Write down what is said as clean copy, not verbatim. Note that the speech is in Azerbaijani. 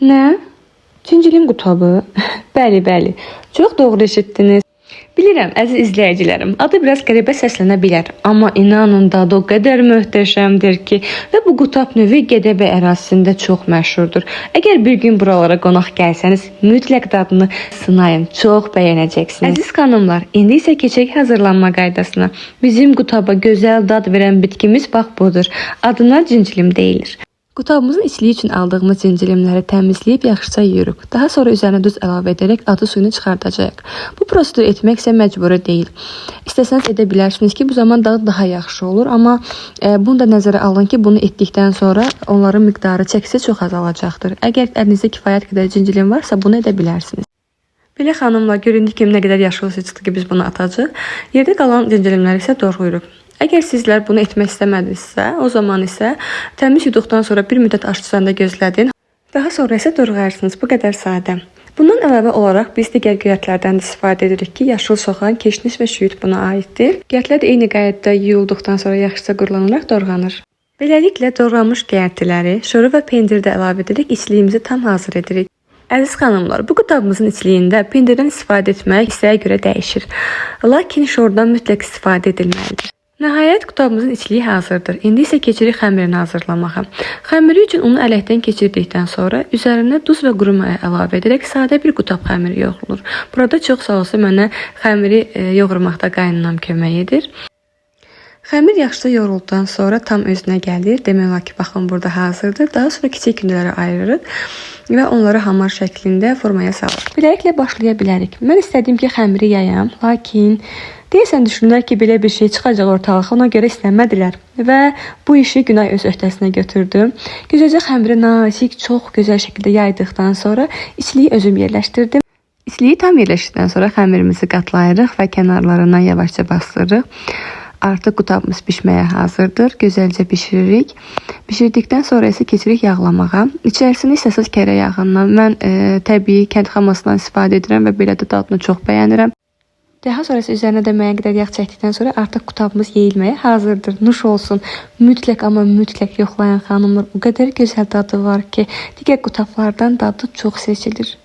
Nə? Cincilim qutabı? Bəli, bəli. Çox doğru eşitdiniz. Bilirəm, əziz izləyicilərim, adı biraz qəribə səslənə bilər, amma inanın dadı o qədər möhtəşəmdir ki, və bu qutab növü Gədəbəy ərazisində çox məşhurdur. Əgər bir gün buralara qonaq gəlsəniz, mütləq dadını sınayın, çox bəyənəcəksiniz. Əziz xanımlar, indi isə keçək hazırlanma qaydasına. Bizim qutaba gözəl dad verən bitkimiz bax budur. Adına cincilim deyilir. Qutabımızın içliyi üçün aldığımız cincilimləri təmizləyib yaxşıca yuyuruq. Daha sonra üzərinə duz əlavə edərək adı suyunu çıxardacağıq. Bu proseduru etmək isə məcburi deyil. İstəsəniz edə bilərsiniz ki, bu zaman dadı daha yaxşı olur. Amma bunu da nəzərə alın ki, bunu etdikdən sonra onların miqdarı çəkisi çox azalacaqdır. Əgər əlinizdə kifayət qədər cincilim varsa, bunu edə bilərsiniz. Belə xanımlar, göründüyü kimi nə qədər yaşıl çıxdı ki, biz bunu atacağıq. Yerdə qalan cincilimləri isə doğrayırıq. Əgər sizlər bunu etmək istəmədinizsə, o zaman isə təmiz yuduqdan sonra bir müddət aşçısanda gözlədin. Daha sonra isə doğrayarsınız. Bu qədər sadə. Bundan əlavə olaraq biz digər göyərtlərdən də istifadə edirik ki, yaşıl soğan, keşniş və şüyüd buna aiddir. Göyərtlər də eyni qaydada yuyulduqdan sonra yaxşıca qurulanaraq doğranır. Beləliklə doğranmış göyərtiləri şoru və pendiri də əlavə edərək içliyimizi tam hazır edirik. Əziz xanımlar, bu qutabımızın içliyində pendirdən istifadə etmək hissəyə görə dəyişir. Lakin şordan mütləq istifadə edilməlidir. Nəhayət qutabımızın içliyi hazırdır. İndi isə keçirik xəmirini hazırlamağa. Xəmiri üçün unu ələkdən keçirdikdən sonra üzərinə duz və quru maya əlavə edərək sadə bir qutab xəmiri yoğrulur. Burada çox sağ olsun mənə xəmiri yoğurmaqda qaynanam kömək edir. Xəmir yaxşıca yoğrulduqdan sonra tam özünə gəlir. Demək olar ki, baxın burada hazırdır. Daha sonra kiçik kündələrə ayırırıq və onları hamar şəklində formaya salırıq. Beləliklə başlaya bilərik. Mən istədim ki, xəmiri yayam, lakin deyəsən düşünürlər ki, belə bir şey çıxacaq ortalığa, ona görə istəmədilər və bu işi Günay öz öhdəsinə götürdüm. Gözəlcə xəmiri nazik, çox gözəl şəkildə yaydıqdan sonra içliyi özüm yerləşdirdim. İçliyi tam yerləşdirdikdən sonra xəmirimizi qatlayırıq və kənarlarından yavaşca bastırırıq. Artıq qutabımız bişməyə hazırdır. Gözəlcə bişiririk. Bişirdikdən sonra isə keçirik yağlamağa. İçərisini istəsəz kərə yağından, mən təbii kənd xamasından istifadə edirəm və belə də dadını çox bəyənirəm. Daha sonra isə üzərinə də müəyyən qədər yağ çəkdikdən sonra artıq qutabımız yeyilməyə hazırdır. Nuş olsun. Mütləq amma mütləq yoxlayan xanımlar, o qədər gözəl dadı var ki, digər qutablardan dadı çox seçilir.